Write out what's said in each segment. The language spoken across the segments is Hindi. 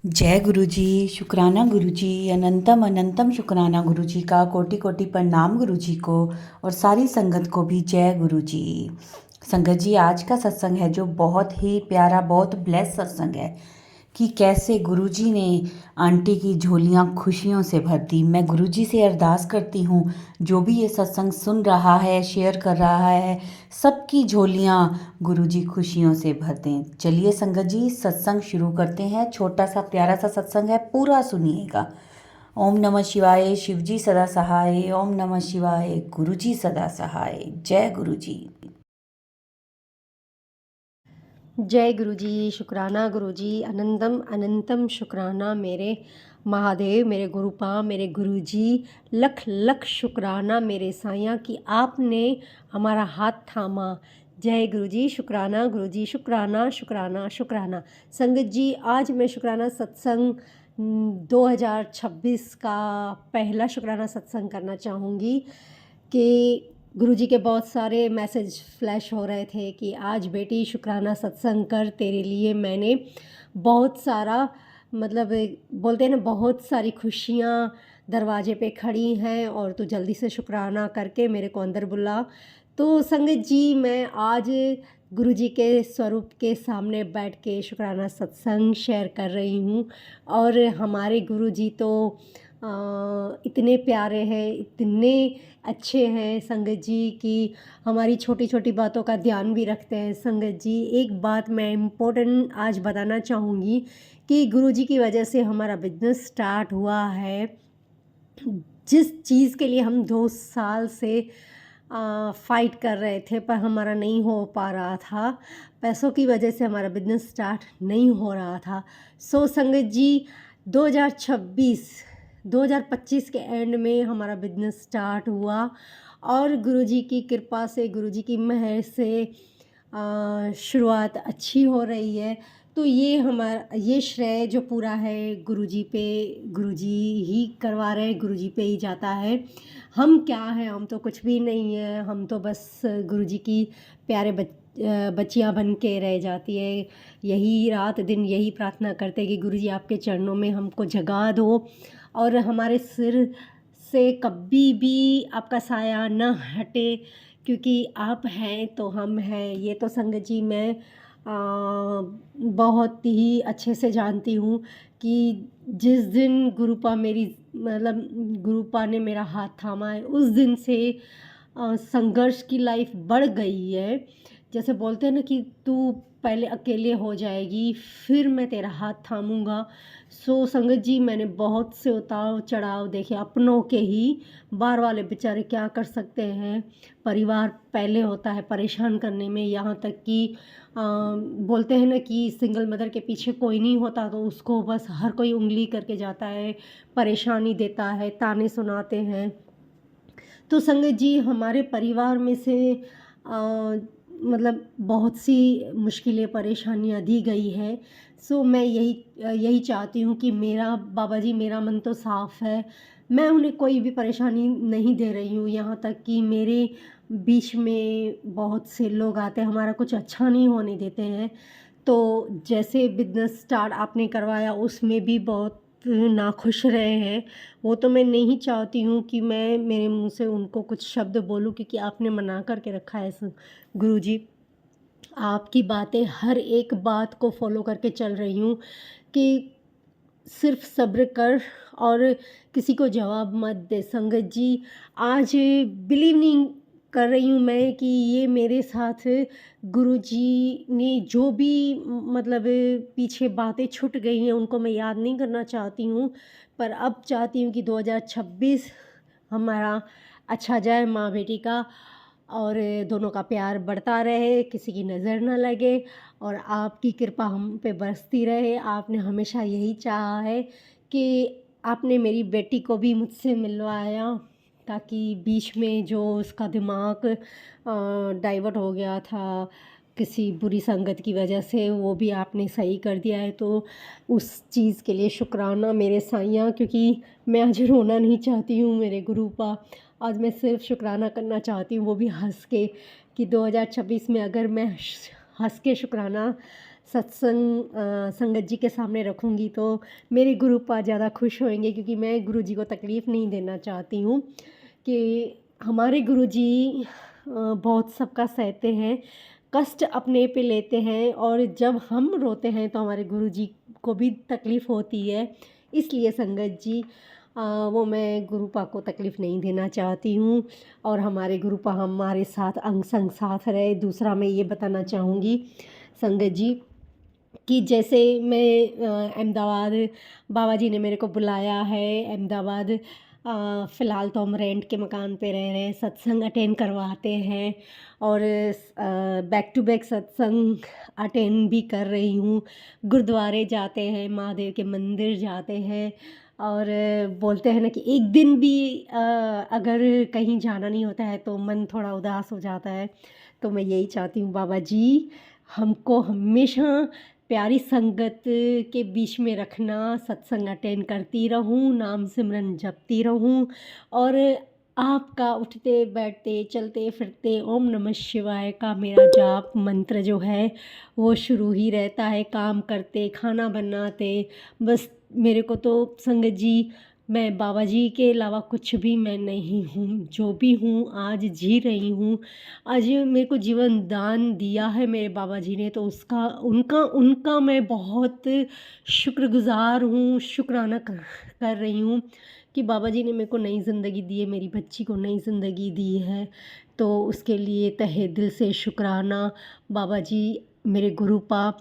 जय गुरु जी। शुक्राना गुरु जी। अनंतम अनंतम शुक्राना गुरु जी का। कोटि कोटि प्रणाम गुरु जी को और सारी संगत को भी जय गुरु जी। संगत जी, आज का सत्संग है जो बहुत ही प्यारा, बहुत ब्लेस सत्संग है कि कैसे गुरुजी ने आंटी की झोलियां खुशियों से भर दी। मैं गुरुजी से अरदास करती हूँ, जो भी ये सत्संग सुन रहा है, शेयर कर रहा है, सबकी झोलियां गुरुजी खुशियों से भर दें। चलिए संगत जी, सत्संग शुरू करते हैं। छोटा सा प्यारा सा सत्संग है, पूरा सुनिएगा। ओम नमः शिवाय। शिवजी सदा सहाय। ओम नमः शिवाय। गुरुजी सदा सहाय। जय गुरुजी। जय गुरुजी। शुक्राना गुरुजी। अनंतम अनंतम शुक्राना मेरे महादेव, मेरे गुरुपा, मेरे गुरुजी। लख लख शुक्राना मेरे साईं कि आपने हमारा हाथ थामा। जय गुरुजी। शुक्राना गुरुजी। शुक्राना शुक्राना शुक्राना। संगत जी, आज मैं शुक्राना सत्संग 2026 का पहला शुक्राना सत्संग करना चाहूँगी कि गुरुजी के बहुत सारे मैसेज फ्लैश हो रहे थे कि आज बेटी शुक्राना सत्संग कर, तेरे लिए मैंने बहुत सारा बोलते हैं ना, बहुत सारी खुशियाँ दरवाजे पे खड़ी हैं और तू जल्दी से शुक्राना करके मेरे को अंदर बुला। तो संगत जी, मैं आज गुरुजी के स्वरूप के सामने बैठ के शुक्राना सत्संग शेयर कर रही हूँ। और हमारे गुरुजी तो इतने प्यारे हैं, इतने अच्छे हैं संगत जी कि हमारी छोटी छोटी बातों का ध्यान भी रखते हैं। संगत जी, एक बात मैं इम्पोर्टेंट आज बताना चाहूँगी कि गुरुजी की वजह से हमारा बिजनेस स्टार्ट हुआ है। जिस चीज़ के लिए हम 2 साल से फाइट कर रहे थे पर हमारा नहीं हो पा रहा था, पैसों की वजह से हमारा बिजनेस स्टार्ट नहीं हो रहा था। सो संगत जी, 2025 के एंड में हमारा बिजनेस स्टार्ट हुआ और गुरुजी की कृपा से, गुरुजी की मेहर से शुरुआत अच्छी हो रही है। तो ये श्रेय जो पूरा है गुरुजी पे, गुरुजी ही करवा रहे हैं, गुरुजी पे ही जाता है। हम क्या हैं, हम तो कुछ भी नहीं है, हम तो बस गुरुजी की प्यारे बच्चियाँ बन के रह जाती है। यही रात दिन यही प्रार्थना करते हैं कि गुरुजी आपके चरणों में हमको जगा दो और हमारे सिर से कभी भी आपका साया न हटे, क्योंकि आप हैं तो हम हैं। ये तो संगत जी मैं बहुत ही अच्छे से जानती हूँ कि जिस दिन गुरुपा ने मेरा हाथ थामा है, उस दिन से संघर्ष की लाइफ बढ़ गई है। जैसे बोलते हैं ना कि तू पहले अकेले हो जाएगी, फिर मैं तेरा हाथ थामूंगा। सो संगत जी, मैंने बहुत से उतार चढ़ाव देखे अपनों के ही। बाहर वाले बेचारे क्या कर सकते हैं, परिवार पहले होता है परेशान करने में। यहाँ तक कि बोलते हैं ना कि सिंगल मदर के पीछे कोई नहीं होता, तो उसको बस हर कोई उंगली करके जाता है, परेशानी देता है, ताने सुनाते हैं। तो संगत जी, हमारे परिवार में से बहुत सी मुश्किलें, परेशानियाँ दी गई है। सो मैं यही चाहती हूँ कि मेरा बाबा जी, मेरा मन तो साफ़ है, मैं उन्हें कोई भी परेशानी नहीं दे रही हूँ। यहाँ तक कि मेरे बीच में बहुत से लोग आते हैं, हमारा कुछ अच्छा नहीं होने देते हैं। तो जैसे बिज़नेस स्टार्ट आपने करवाया, उसमें भी बहुत नाखुश रहे हैं। वो तो मैं नहीं चाहती हूँ कि मैं मेरे मुँह से उनको कुछ शब्द बोलूँ, क्योंकि आपने मना करके रखा है गुरुजी। आपकी बातें, हर एक बात को फॉलो करके चल रही हूँ कि सिर्फ सब्र कर और किसी को जवाब मत दे। संगत जी, आज बिलीव नहीं कर रही हूँ मैं कि ये मेरे साथ गुरुजी ने जो भी पीछे बातें छूट गई हैं उनको मैं याद नहीं करना चाहती हूँ, पर अब चाहती हूँ कि 2026 हमारा अच्छा जाए, माँ बेटी का, और दोनों का प्यार बढ़ता रहे, किसी की नज़र न लगे और आपकी कृपा हम पे बरसती रहे। आपने हमेशा यही चाहा है कि आपने मेरी बेटी को भी मुझसे मिलवाया, ताकि बीच में जो उसका दिमाग डाइवर्ट हो गया था किसी बुरी संगत की वजह से, वो भी आपने सही कर दिया है। तो उस चीज़ के लिए शुक्राना मेरे साईं, क्योंकि मैं आज रोना नहीं चाहती हूँ मेरे गुरुपा। आज मैं सिर्फ शुक्राना करना चाहती हूँ, वो भी हंस के, कि 2026 में अगर मैं हंस के शुक्राना संगत जी के सामने रखूँगी तो मेरे गुरुपा ज़्यादा खुश होंगे, क्योंकि मैं गुरुजी को तकलीफ़ नहीं देना चाहती हूँ कि हमारे गुरुजी बहुत सबका सहते हैं, कष्ट अपने पे लेते हैं, और जब हम रोते हैं तो हमारे गुरुजी को भी तकलीफ़ होती है। इसलिए संगत जी वो मैं गुरुपा को तकलीफ़ नहीं देना चाहती हूँ, और हमारे गुरुपा हमारे साथ अंग संग साथ रहे। दूसरा मैं ये बताना चाहूँगी संगत जी कि जैसे मैं अहमदाबाद, बाबा जी ने मेरे को बुलाया है अहमदाबाद। फ़िलहाल तो हम रेंट के मकान पे रह रहे हैं, सत्संग अटेंड करवाते हैं, और बैक टू बैक सत्संग अटेंड भी कर रही हूँ। गुरुद्वारे जाते हैं, महादेव के मंदिर जाते हैं, और बोलते हैं ना कि एक दिन भी अगर कहीं जाना नहीं होता है तो मन थोड़ा उदास हो जाता है। तो मैं यही चाहती हूँ बाबा जी, हमको हमेशा प्यारी संगत के बीच में रखना, सत्संग अटेंड करती रहूँ, नाम सिमरन जपती रहूँ, और आपका उठते बैठते चलते फिरते ओम नमः शिवाय का मेरा जाप मंत्र जो है वो शुरू ही रहता है, काम करते, खाना बनाते। बस मेरे को तो संगत जी, मैं बाबा जी के अलावा कुछ भी मैं नहीं हूँ, जो भी हूँ आज जी रही हूँ। आज मेरे को जीवन दान दिया है मेरे बाबा जी ने, तो उसका उनका उनका मैं बहुत शुक्रगुज़ार हूँ, शुक्राना कर रही हूँ कि बाबा जी ने मेरे को नई ज़िंदगी दी है, मेरी बच्ची को नई ज़िंदगी दी है। तो उसके लिए तहे दिल से शुक्राना। बाबा जी मेरे गुरुपा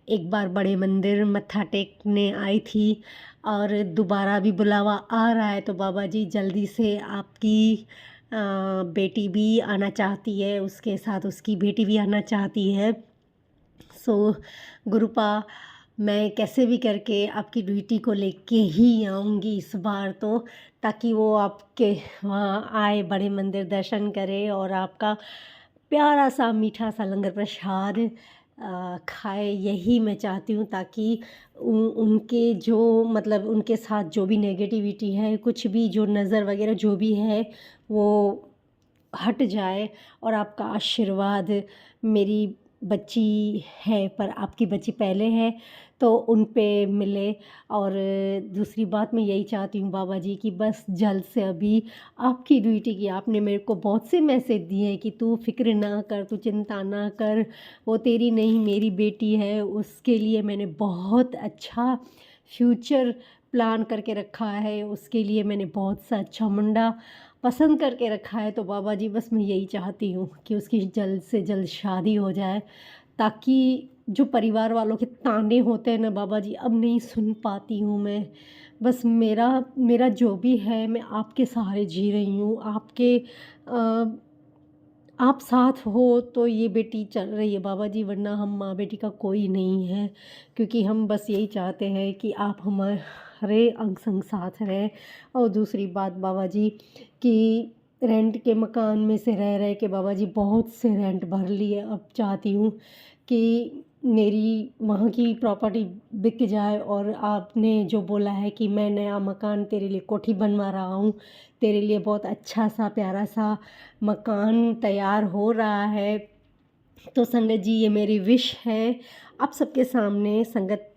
एक बार बड़े मंदिर मत्था टेकने आई थी, और दोबारा भी बुलावा आ रहा है, तो बाबा जी जल्दी से आपकी बेटी भी आना चाहती है, उसके साथ उसकी बेटी भी आना चाहती है। सो गुरुपा, मैं कैसे भी करके आपकी बेटी को लेके ही आऊँगी इस बार तो, ताकि वो आपके वहाँ आए, बड़े मंदिर दर्शन करे, और आपका प्यारा सा मीठा सा लंगर प्रसाद खाए। यही मैं चाहती हूँ, ताकि उनके जो मतलब उनके साथ जो भी नेगेटिविटी है, कुछ भी जो नज़र वगैरह जो भी है वो हट जाए, और आपका आशीर्वाद, मेरी बच्ची है पर आपकी बच्ची पहले है, तो उन पे मिले। और दूसरी बात मैं यही चाहती हूँ बाबा जी कि बस जल्द से अभी आपकी ड्यूटी की, आपने मेरे को बहुत से मैसेज दिए हैं कि तू फ़िक्र ना कर, तू चिंता ना कर, वो तेरी नहीं मेरी बेटी है, उसके लिए मैंने बहुत अच्छा फ्यूचर प्लान करके रखा है, उसके लिए मैंने बहुत सा अच्छा मुंडा पसंद करके रखा है। तो बाबा जी बस मैं यही चाहती हूँ कि उसकी जल्द से जल्द शादी हो जाए, ताकि जो परिवार वालों के ताने होते हैं ना बाबा जी, अब नहीं सुन पाती हूँ मैं। बस मेरा मेरा जो भी है, मैं आपके सहारे जी रही हूँ, आपके आप साथ हो तो ये बेटी चल रही है बाबा जी, वरना हम माँ बेटी का कोई नहीं है। क्योंकि हम बस यही चाहते हैं कि आप हमारे अंग संग साथ रहें। और दूसरी बात बाबा जी कि रेंट के मकान में से रह रहे के बाबा जी बहुत से रेंट भर लिए, अब चाहती हूँ कि मेरी वहाँ की प्रॉपर्टी बिक जाए, और आपने जो बोला है कि मैं नया मकान तेरे लिए कोठी बनवा रहा हूँ, तेरे लिए बहुत अच्छा सा प्यारा सा मकान तैयार हो रहा है। तो संगत जी ये मेरी विश है, आप सबके सामने संगत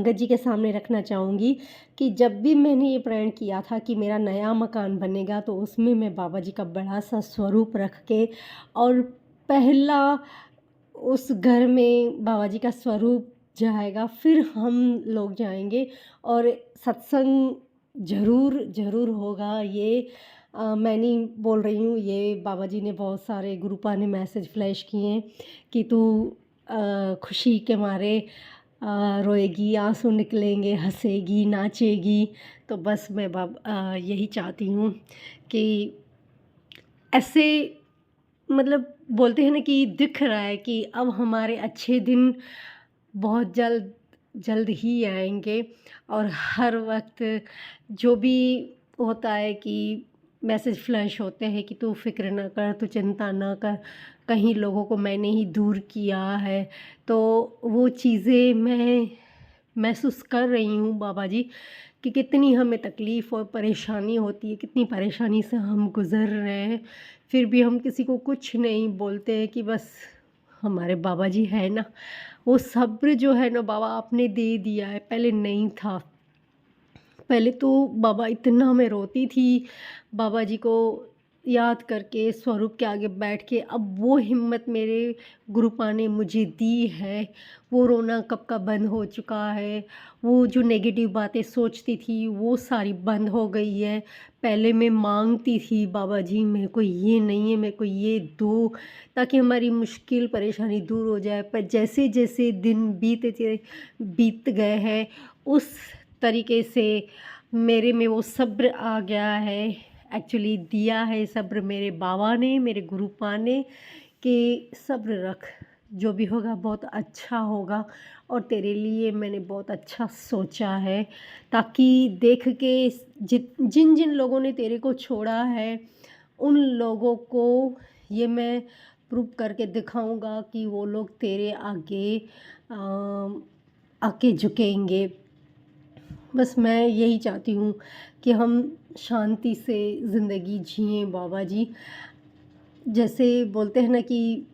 जी के सामने रखना चाहूँगी कि जब भी मैंने ये प्रण किया था कि मेरा नया मकान बनेगा, तो उसमें मैं बाबा जी का बड़ा सा स्वरूप रख के, और पहला उस घर में बाबा जी का स्वरूप जाएगा, फिर हम लोग जाएंगे, और सत्संग ज़रूर ज़रूर होगा। ये मैं नहीं बोल रही हूँ, ये बाबा जी ने बहुत सारे गुरुपा ने मैसेज फ्लैश किए हैं कि तू खुशी के मारे रोएगी, आंसू निकलेंगे, हंसेगी, नाचेगी। तो बस मैं यही चाहती हूँ कि ऐसे मतलब बोलते हैं ना कि दिख रहा है कि अब हमारे अच्छे दिन बहुत जल्द जल्द ही आएंगे, और हर वक्त जो भी होता है कि मैसेज फ्लैश होते हैं कि तू फिक्र ना कर, तू चिंता ना कर, कहीं लोगों को मैंने ही दूर किया है। तो वो चीज़ें मैं महसूस कर रही हूँ बाबा जी कि कितनी हमें तकलीफ़ और परेशानी होती है, कितनी परेशानी से हम गुज़र रहे हैं, फिर भी हम किसी को कुछ नहीं बोलते हैं कि बस हमारे बाबा जी है ना, वो सब्र जो है ना बाबा आपने दे दिया है, पहले नहीं था। पहले तो बाबा इतना मैं रोती थी, बाबा जी को याद करके स्वरूप के आगे बैठ के। अब वो हिम्मत मेरे गुरुपा ने मुझे दी है, वो रोना कब का बंद हो चुका है। वो जो नेगेटिव बातें सोचती थी वो सारी बंद हो गई है। पहले मैं मांगती थी बाबा जी मेरे को ये नहीं है, मेरे को ये दो, ताकि हमारी मुश्किल परेशानी दूर हो जाए। पर जैसे जैसे दिन बीत गए हैं उस तरीके से मेरे में वो सब्र आ गया है। एक्चुअली दिया है सब्र मेरे बाबा ने, मेरे गुरुपा ने, कि सब्र रख, जो भी होगा बहुत अच्छा होगा। और तेरे लिए मैंने बहुत अच्छा सोचा है, ताकि देख के जिन जिन लोगों ने तेरे को छोड़ा है उन लोगों को ये मैं प्रूव करके दिखाऊंगा कि वो लोग तेरे आगे आके झुकेंगे। बस मैं यही चाहती हूँ कि हम शांति से ज़िंदगी जिएं बाबा जी। जैसे बोलते हैं ना कि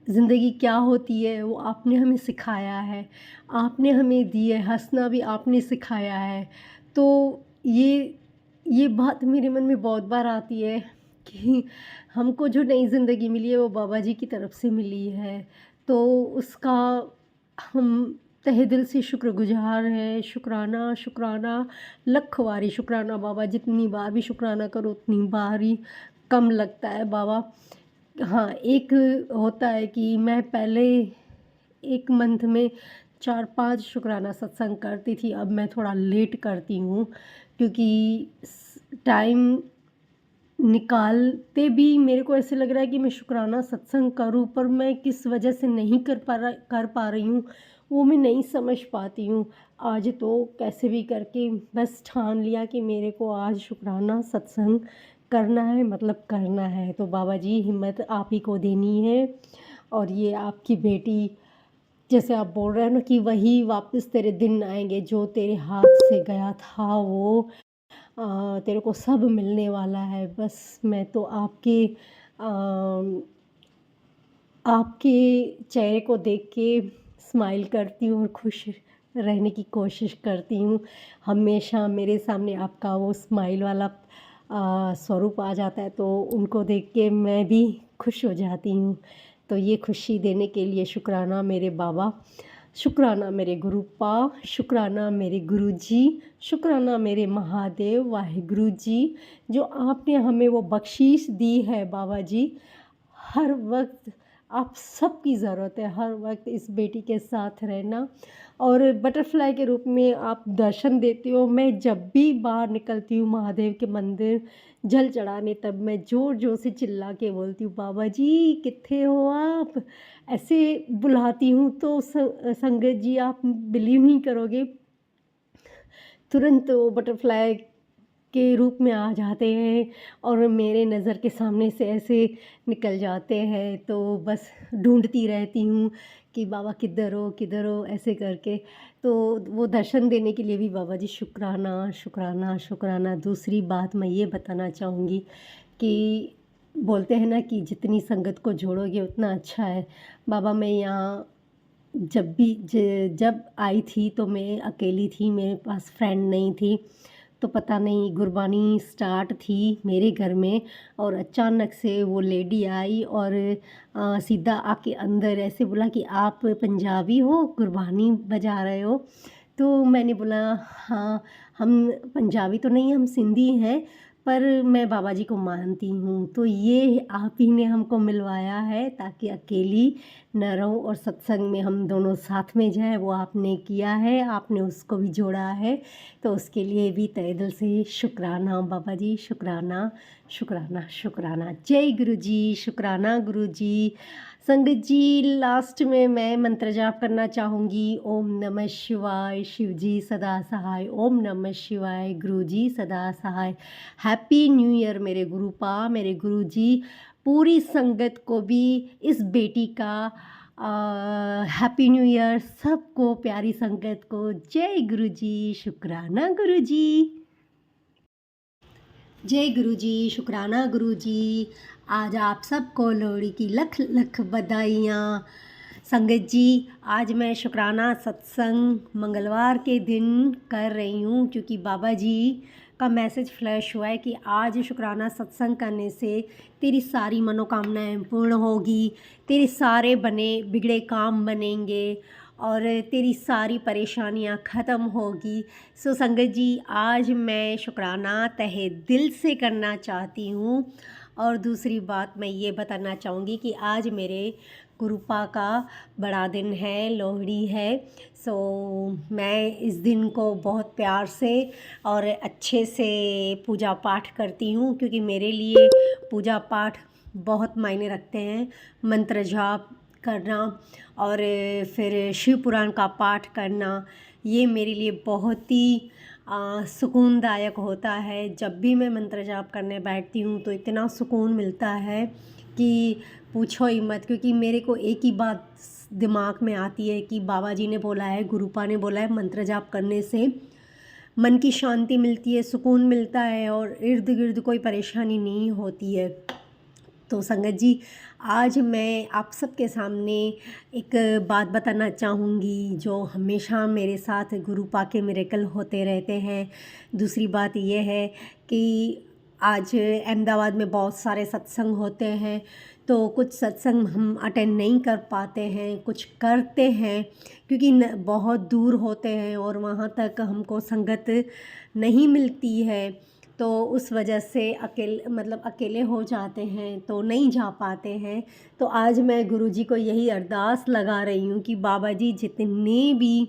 ज़िंदगी क्या होती है वो आपने हमें सिखाया है, आपने हमें दी है, हँसना भी आपने सिखाया है। तो ये बात मेरे मन में बहुत बार आती है कि हमको जो नई ज़िंदगी मिली है वो बाबा जी की तरफ से मिली है। तो उसका हम तहे दिल से शुक्रगुज़ार हैं। शुक्राना, शुक्राना, लख वारी शुक्राना बाबा। जितनी बार भी शुक्राना करो उतनी बार ही कम लगता है बाबा। हाँ, एक होता है कि मैं पहले 1 मंथ में 4-5 शुक्राना सत्संग करती थी, अब मैं थोड़ा लेट करती हूँ, क्योंकि टाइम निकालते भी मेरे को ऐसे लग रहा है कि मैं शुक्राना सत्संग करूँ, पर मैं किस वजह से नहीं कर पा रही हूँ, वो मैं नहीं समझ पाती हूँ। आज तो कैसे भी करके बस ठान लिया कि मेरे को आज शुक्राना सत्संग करना है, मतलब करना है। तो बाबा जी हिम्मत आप ही को देनी है। और ये आपकी बेटी, जैसे आप बोल रहे हैं ना कि वही वापस तेरे दिन आएंगे, जो तेरे हाथ से गया था वो तेरे को सब मिलने वाला है। बस मैं तो आपके चेहरे को देख के स्माइल करती हूँ और खुश रहने की कोशिश करती हूँ। हमेशा मेरे सामने आपका वो स्माइल वाला स्वरूप आ जाता है, तो उनको देख के मैं भी खुश हो जाती हूँ। तो ये खुशी देने के लिए शुक्राना मेरे बाबा, शुक्राना मेरे गुरुपा, शुक्राना मेरे गुरुजी, शुक्राना मेरे महादेव वाहिगुरु जी, जो आपने हमें वो बख्शीश दी है बाबा जी। हर वक्त आप सबकी ज़रूरत है, हर वक्त इस बेटी के साथ रहना। और बटरफ्लाई के रूप में आप दर्शन देते हो। मैं जब भी बाहर निकलती हूँ महादेव के मंदिर जल चढ़ाने, तब मैं ज़ोर ज़ोर से चिल्ला के बोलती हूँ, बाबा जी कित्थे हो आप, ऐसे बुलाती हूँ। तो संगत जी आप बिलीव नहीं करोगे, तुरंत वो बटरफ्लाई के रूप में आ जाते हैं और मेरे नज़र के सामने से ऐसे निकल जाते हैं। तो बस ढूंढती रहती हूँ कि बाबा किधर हो ऐसे करके। तो वो दर्शन देने के लिए भी बाबा जी शुक्राना, शुक्राना, शुक्राना। दूसरी बात मैं ये बताना चाहूँगी कि बोलते हैं ना कि जितनी संगत को जोड़ोगे उतना अच्छा है। बाबा मैं यहाँ जब आई थी तो मैं अकेली थी, मेरे पास फ्रेंड नहीं थी। तो पता नहीं गुरबानी स्टार्ट थी मेरे घर में, और अचानक से वो लेडी आई और सीधा आके अंदर ऐसे बोला कि आप पंजाबी हो, गुरबानी बजा रहे हो। तो मैंने बोला हाँ, हम पंजाबी तो नहीं, हम सिंधी हैं, पर मैं बाबा जी को मानती हूँ। तो ये आप ही ने हमको मिलवाया है, ताकि अकेली न रहूँ और सत्संग में हम दोनों साथ में जाएं। वो आपने किया है, आपने उसको भी जोड़ा है। तो उसके लिए भी तहे दिल से शुक्राना बाबा जी, शुक्राना, शुक्राना, शुक्राना। जय गुरु जी, शुक्राना गुरु जी। संगत जी लास्ट में मैं मंत्र जाप करना चाहूँगी। ओम नमः शिवाय, शिव जी सदा सहाय। ओम नमः शिवाय, गुरु जी सदा सहाय। हैप्पी न्यू ईयर मेरे गुरुपा, मेरे गुरु जी। पूरी संगत को भी इस बेटी का हैप्पी न्यू ईयर, सबको, प्यारी संगत को जय गुरु जी, शुक्राना गुरु जी। जय गुरु जी, शुक्राना गुरु जी। आज आप सबको लोहड़ी की लख लख बधाइयाँ। संगत जी, आज मैं शुक्राना सत्संग मंगलवार के दिन कर रही हूँ क्योंकि बाबा जी का मैसेज फ्लैश हुआ है कि आज शुक्राना सत्संग करने से तेरी सारी मनोकामनाएं पूर्ण होगी, तेरे सारे बने बिगड़े काम बनेंगे और तेरी सारी परेशानियां ख़त्म होगी। सो संगत जी, आज मैं शुक्राना तहे दिल से करना चाहती हूँ। और दूसरी बात मैं ये बताना चाहूँगी कि आज मेरे गुरुपा का बड़ा दिन है, लोहड़ी है। सो मैं इस दिन को बहुत प्यार से और अच्छे से पूजा पाठ करती हूँ क्योंकि मेरे लिए पूजा पाठ बहुत मायने रखते हैं। मंत्र जाप करना और फिर शिव पुराण का पाठ करना, ये मेरे लिए बहुत ही सुकूनदायक होता है। जब भी मैं मंत्र जाप करने बैठती हूँ तो इतना सुकून मिलता है कि पूछो ही मत, क्योंकि मेरे को एक ही बात दिमाग में आती है कि बाबा जी ने बोला है, गुरुपा ने बोला है, मंत्र जाप करने से मन की शांति मिलती है, सुकून मिलता है और इर्द गिर्द कोई परेशानी नहीं होती है। तो संगत जी, आज मैं आप सबके सामने एक बात बताना चाहूँगी जो हमेशा मेरे साथ गुरुपा के मिरेकल होते रहते हैं। दूसरी बात ये है कि आज अहमदाबाद में बहुत सारे सत्संग होते हैं, तो कुछ सत्संग हम अटेंड नहीं कर पाते हैं, कुछ करते हैं क्योंकि बहुत दूर होते हैं और वहाँ तक हमको संगत नहीं मिलती है, तो उस वजह से अकेले हो जाते हैं तो नहीं जा पाते हैं। तो आज मैं गुरुजी को यही अरदास लगा रही हूँ कि बाबा जी, जितने भी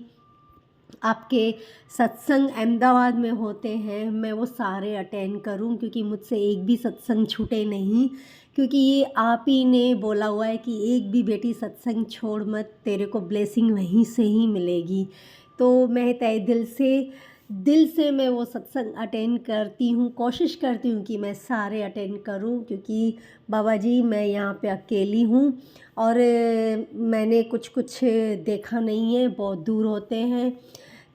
आपके सत्संग अहमदाबाद में होते हैं मैं वो सारे अटेंड करूं, क्योंकि मुझसे एक भी सत्संग छूटे नहीं, क्योंकि ये आप ही ने बोला हुआ है कि एक भी बेटी सत्संग छोड़ मत, तेरे को ब्लेसिंग वहीं से ही मिलेगी। तो मैं तहे दिल से मैं वो सत्संग अटेंड करती हूँ, कोशिश करती हूँ कि मैं सारे अटेंड करूँ, क्योंकि बाबा जी मैं यहाँ पे अकेली हूँ और मैंने कुछ देखा नहीं है, बहुत दूर होते हैं,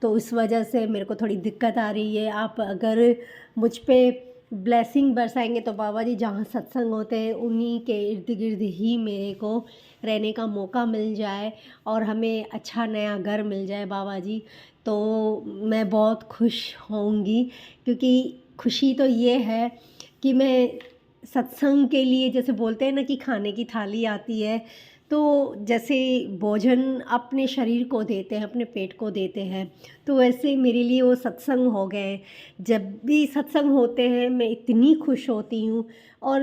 तो इस वजह से मेरे को थोड़ी दिक्कत आ रही है। आप अगर मुझ पे ब्लेसिंग बरसाएंगे तो बाबा जी जहाँ सत्संग होते हैं उन्हीं के इर्द गिर्द ही मेरे को रहने का मौका मिल जाए और हमें अच्छा नया घर मिल जाए बाबा जी, तो मैं बहुत खुश होंगी। क्योंकि खुशी तो ये है कि मैं सत्संग के लिए, जैसे बोलते हैं ना कि खाने की थाली आती है, तो जैसे भोजन अपने शरीर को देते हैं, अपने पेट को देते हैं, तो वैसे मेरे लिए वो सत्संग हो गए। जब भी सत्संग होते हैं मैं इतनी खुश होती हूँ और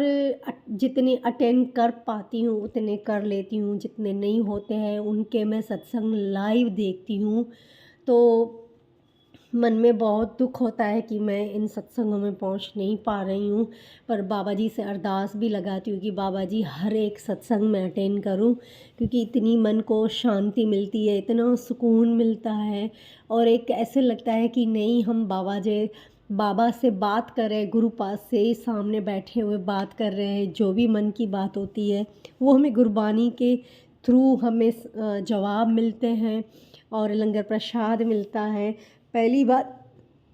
जितने अटेंड कर पाती हूँ उतने कर लेती हूँ, जितने नहीं होते हैं उनके मैं सत्संग लाइव देखती हूँ। तो मन में बहुत दुख होता है कि मैं इन सत्संगों में पहुंच नहीं पा रही हूं, पर बाबा जी से अरदास भी लगाती हूँ कि बाबा जी हर एक सत्संग में अटेंड करूं, क्योंकि इतनी मन को शांति मिलती है, इतना सुकून मिलता है और एक ऐसे लगता है कि नहीं, हम बाबा से बात कर रहे हैं, गुरु पास से सामने बैठे हुए बात कर रहे हैं, जो भी मन की बात होती है वो हमें गुरबानी के थ्रू हमें जवाब मिलते हैं और लंगर प्रसाद मिलता है। पहली बात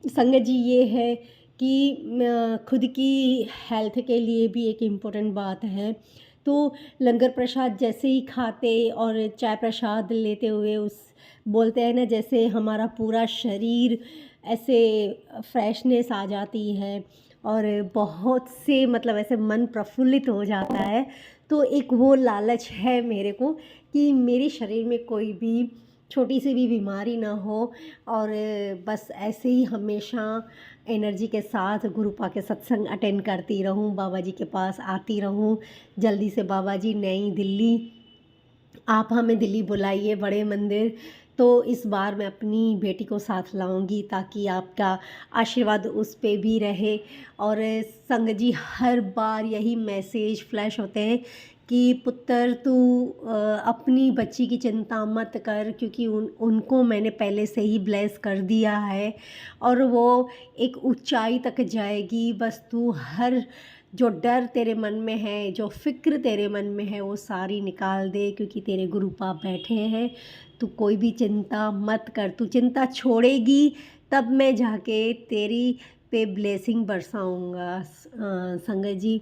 संगत जी ये है कि खुद की हेल्थ के लिए भी एक इम्पोर्टेंट बात है, तो लंगर प्रसाद जैसे ही खाते और चाय प्रसाद लेते हुए उस बोलते हैं ना, जैसे हमारा पूरा शरीर ऐसे फ्रेशनेस आ जाती है और बहुत से ऐसे मन प्रफुल्लित हो जाता है। तो एक वो लालच है मेरे को कि मेरे शरीर में कोई भी छोटी सी भी बीमारी ना हो और बस ऐसे ही हमेशा एनर्जी के साथ गुरुपा के सत्संग अटेंड करती रहूं, बाबा जी के पास आती रहूं। जल्दी से बाबा जी नई दिल्ली, आप हमें दिल्ली बुलाइए बड़े मंदिर, तो इस बार मैं अपनी बेटी को साथ लाऊंगी ताकि आपका आशीर्वाद उस पे भी रहे। और संगत जी, हर बार यही मैसेज फ्लैश होते हैं कि पुत्र तू अपनी बच्ची की चिंता मत कर, क्योंकि उनको मैंने पहले से ही ब्लेस कर दिया है और वो एक ऊंचाई तक जाएगी। बस तू हर जो डर तेरे मन में है, जो फ़िक्र तेरे मन में है, वो सारी निकाल दे, क्योंकि तेरे गुरु पाप बैठे हैं। तू कोई भी चिंता मत कर, तू चिंता छोड़ेगी तब मैं जाके तेरी पे ब्लेसिंग बरसाऊँगा। संगत जी,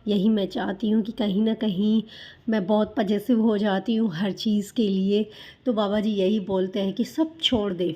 यही मैं चाहती हूँ कि कहीं न कहीं मैं बहुत पजेसिव हो जाती हूँ हर चीज़ के लिए, तो बाबा जी यही बोलते हैं कि सब छोड़ दे।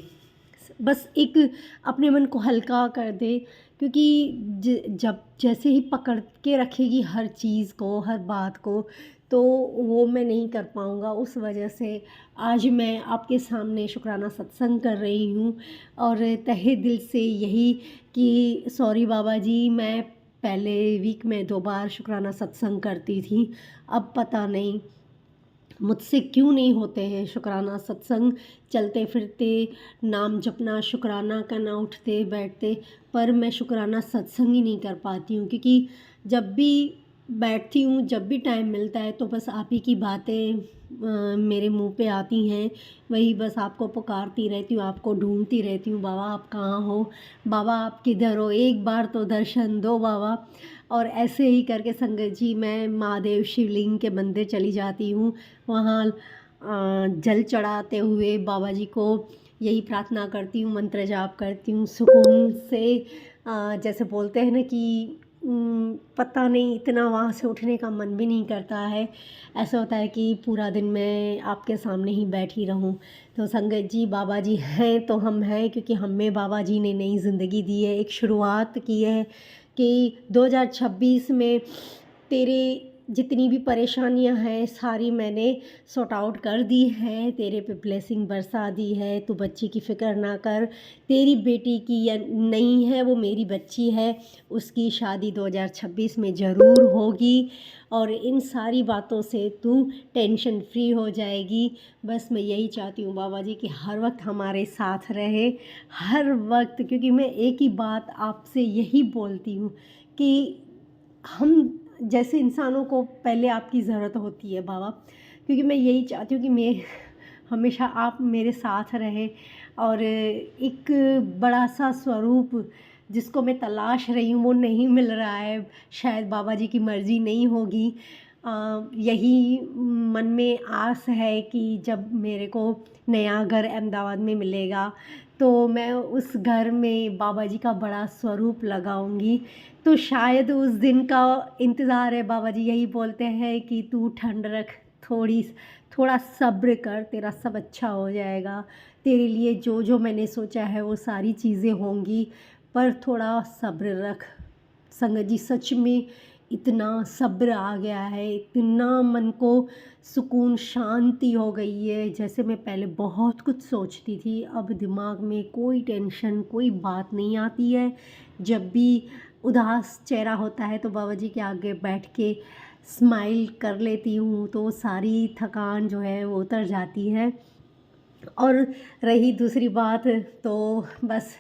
बस एक अपने मन को हल्का कर दे, क्योंकि जब जैसे ही पकड़ के रखेगी हर चीज़ को, हर बात को, तो वो मैं नहीं कर पाऊँगा। उस वजह से आज मैं आपके सामने शुक्राना सत्संग कर रही हूँ और तहे दिल से यही कि सॉरी बाबा जी, मैं पहले वीक में 2 बार शुक्राना सत्संग करती थी। अब पता नहीं मुझसे क्यों नहीं होते हैं शुक्राना सत्संग। चलते फिरते नाम जपना, शुक्राना करना, उठते बैठते, पर मैं शुक्राना सत्संग ही नहीं कर पाती हूँ, क्योंकि जब भी बैठती हूँ, जब भी टाइम मिलता है, तो बस आप ही की बातें मेरे मुंह पे आती हैं। वही बस आपको पुकारती रहती हूँ, आपको ढूंढती रहती हूँ, बाबा आप कहाँ हो, बाबा आप किधर हो, एक बार तो दर्शन दो बाबा। और ऐसे ही करके संगत जी मैं महादेव शिवलिंग के मंदिर चली जाती हूँ। वहाँ जल चढ़ाते हुए बाबा जी को यही प्रार्थना करती हूँ, मंत्र जाप करती हूँ सुकून से। जैसे बोलते हैं ना कि पता नहीं, इतना वहाँ से उठने का मन भी नहीं करता है। ऐसा होता है कि पूरा दिन मैं आपके सामने ही बैठी रहूं। तो संगत जी, बाबा जी हैं तो हम हैं, क्योंकि हमें बाबा जी ने नई ज़िंदगी दी है, एक शुरुआत की है कि 2026 में तेरे जितनी भी परेशानियां हैं सारी मैंने सॉर्ट आउट कर दी हैं, तेरे पे ब्लेसिंग बरसा दी है। तू बच्ची की फ़िक्र ना कर, तेरी बेटी की या नहीं है, वो मेरी बच्ची है, उसकी शादी 2026 में ज़रूर होगी और इन सारी बातों से तू टेंशन फ्री हो जाएगी। बस मैं यही चाहती हूँ बाबा जी कि हर वक्त हमारे साथ रहे, हर वक्त, क्योंकि मैं एक ही बात आपसे यही बोलती हूँ कि हम जैसे इंसानों को पहले आपकी ज़रूरत होती है बाबा, क्योंकि मैं यही चाहती हूँ कि मैं हमेशा आप मेरे साथ रहें। और एक बड़ा सा स्वरूप जिसको मैं तलाश रही हूँ वो नहीं मिल रहा है, शायद बाबा जी की मर्ज़ी नहीं होगी। यही मन में आस है कि जब मेरे को नया घर अहमदाबाद में मिलेगा तो मैं उस घर में बाबा जी का बड़ा स्वरूप लगाऊंगी। तो शायद उस दिन का इंतज़ार है। बाबा जी यही बोलते हैं कि तू ठंड रख, थोड़ी थोड़ा सब्र कर, तेरा सब अच्छा हो जाएगा। तेरे लिए जो जो मैंने सोचा है वो सारी चीज़ें होंगी, पर थोड़ा सब्र रख। संगत जी, सच में इतना सब्र आ गया है, इतना मन को सुकून शांति हो गई है। जैसे मैं पहले बहुत कुछ सोचती थी, अब दिमाग में कोई टेंशन, कोई बात नहीं आती है। जब भी उदास चेहरा होता है तो बाबा जी के आगे बैठ के स्माइल कर लेती हूँ, तो सारी थकान जो है वो उतर जाती है। और रही दूसरी बात, तो बस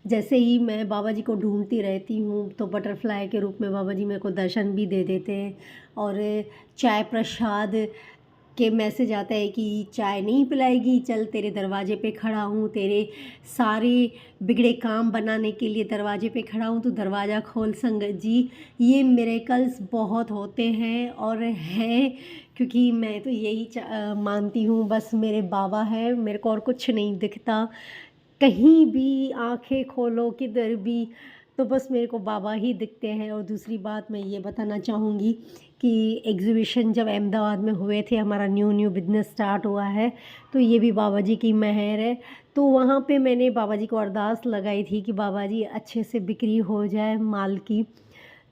जैसे ही मैं बाबा जी को ढूंढती रहती हूँ तो बटरफ्लाई के रूप में बाबा जी मेरे को दर्शन भी दे देते हैं। और चाय प्रसाद के मैसेज आता है कि चाय नहीं पिलाएगी, चल तेरे दरवाजे पे खड़ा हूँ, तेरे सारे बिगड़े काम बनाने के लिए दरवाजे पे खड़ा हूँ, तो दरवाज़ा खोल। संगत जी, ये मिरेकल्स बहुत होते हैं और हैं, क्योंकि मैं तो यही मानती हूँ, बस मेरे बाबा हैं, मेरे को और कुछ नहीं दिखता। कहीं भी आंखें खोलो, किधर भी, तो बस मेरे को बाबा ही दिखते हैं। और दूसरी बात मैं ये बताना चाहूँगी कि एग्ज़िबिशन जब अहमदाबाद में हुए थे, हमारा न्यू बिज़नेस स्टार्ट हुआ है, तो ये भी बाबा जी की मेहर है। तो वहाँ पे मैंने बाबा जी को अरदास लगाई थी कि बाबा जी अच्छे से बिक्री हो जाए माल की,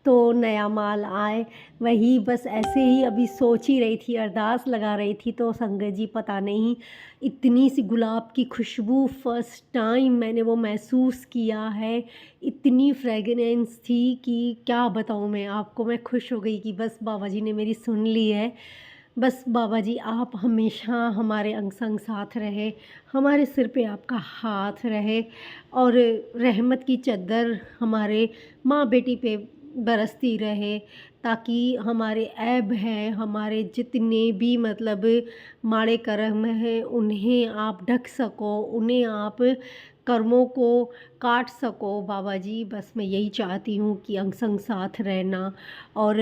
तो नया माल आए। वही बस ऐसे ही अभी सोच ही रही थी, अरदास लगा रही थी, तो संगत जी पता नहीं इतनी सी गुलाब की खुशबू फ़र्स्ट टाइम मैंने वो महसूस किया है। इतनी फ्रेगनेंस थी कि क्या बताऊँ मैं आपको। मैं खुश हो गई कि बस बाबा जी ने मेरी सुन ली है। बस बाबा जी आप हमेशा हमारे अंग संग साथ रहे, हमारे सिर पे आपका हाथ रहे और रहमत की चद्दर हमारे माँ बेटी पे बरसती रहे, ताकि हमारे ऐब हैं, हमारे जितने भी मतलब माड़े कर्म हैं, उन्हें आप ढक सको, उन्हें आप कर्मों को काट सको। बाबा जी, बस मैं यही चाहती हूँ कि अंग संग साथ रहना। और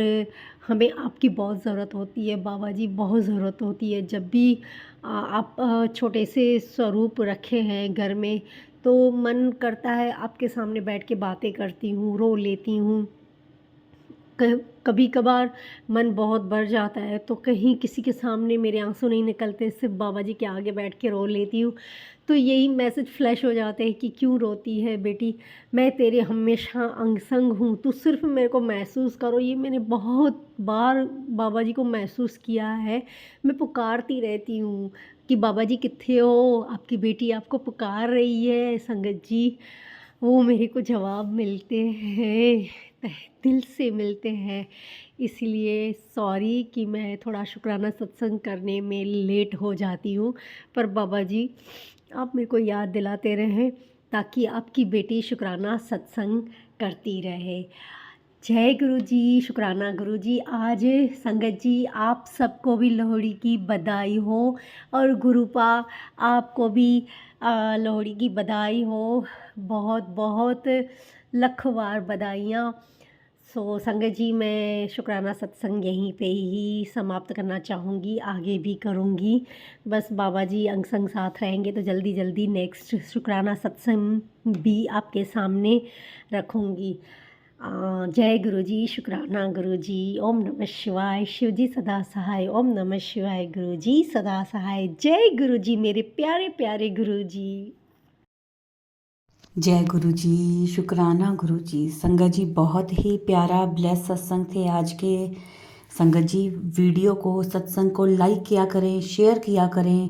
हमें आपकी बहुत ज़रूरत होती है बाबा जी, बहुत ज़रूरत होती है। जब भी आप छोटे से स्वरूप रखे हैं घर में, तो मन करता है आपके सामने बैठ के बातें करती हूँ, रो लेती हूँ। कभी कभार मन बहुत भर जाता है तो कहीं किसी के सामने मेरे आंसू नहीं निकलते, सिर्फ बाबा जी के आगे बैठ के रो लेती हूँ। तो यही मैसेज फ्लैश हो जाते हैं कि क्यों रोती है बेटी, मैं तेरे हमेशा अंग संग हूँ, तू सिर्फ मेरे को महसूस करो। ये मैंने बहुत बार बाबा जी को महसूस किया है। मैं पुकारती रहती हूँ कि बाबा जी कित्थे हो, आपकी बेटी आपको पुकार रही है। संगत जी, वो मेरे को जवाब मिलते हैं, तहे दिल से मिलते हैं। इसलिए सॉरी कि मैं थोड़ा शुक्राना सत्संग करने में लेट हो जाती हूँ, पर बाबा जी आप मेरे को याद दिलाते रहें ताकि आपकी बेटी शुक्राना सत्संग करती रहे। जय गुरु जी, शुक्राना गुरु जी। आज संगत जी आप सबको भी लोहड़ी की बधाई हो, और गुरुपा आपको भी लोहड़ी की बधाई हो। बहुत बहुत लख बार बधाइयाँ। सो संगत जी, मैं शुक्राना सत्संग यहीं पे ही समाप्त करना चाहूँगी, आगे भी करूँगी। बस बाबा जी अंग संग साथ रहेंगे तो जल्दी जल्दी नेक्स्ट शुक्राना सत्संग भी आपके सामने रखूँगी। जय गुरु जी, शुक्राना गुरु जी। ओम नमः शिवाय। शिव जी सदा सहाय। ओम नमः शिवाय। गुरु जी सदा सहाय। जय गुरु जी, मेरे प्यारे प्यारे गुरु जी। जय गुरु जी, शुक्राना गुरु जी। संगत जी, बहुत ही प्यारा ब्लेस सत्संग थे आज के। संगत जी, वीडियो को सत्संग को लाइक किया करें, शेयर किया करें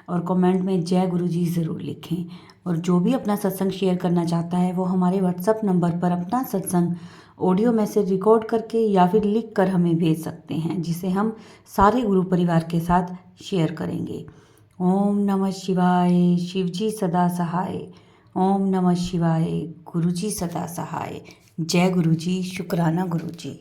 और कमेंट में जय गुरु जी ज़रूर लिखें। और जो भी अपना सत्संग शेयर करना चाहता है वो हमारे व्हाट्सएप नंबर पर अपना सत्संग ऑडियो मैसेज रिकॉर्ड करके या फिर लिख कर हमें भेज सकते हैं, जिसे हम सारे गुरु परिवार के साथ शेयर करेंगे। ओम नमः शिवाय। शिव जी सदा सहाय। ओम नमः शिवाय। गुरु जी सदा सहाय। जय गुरु जी, शुक्राना गुरु जी।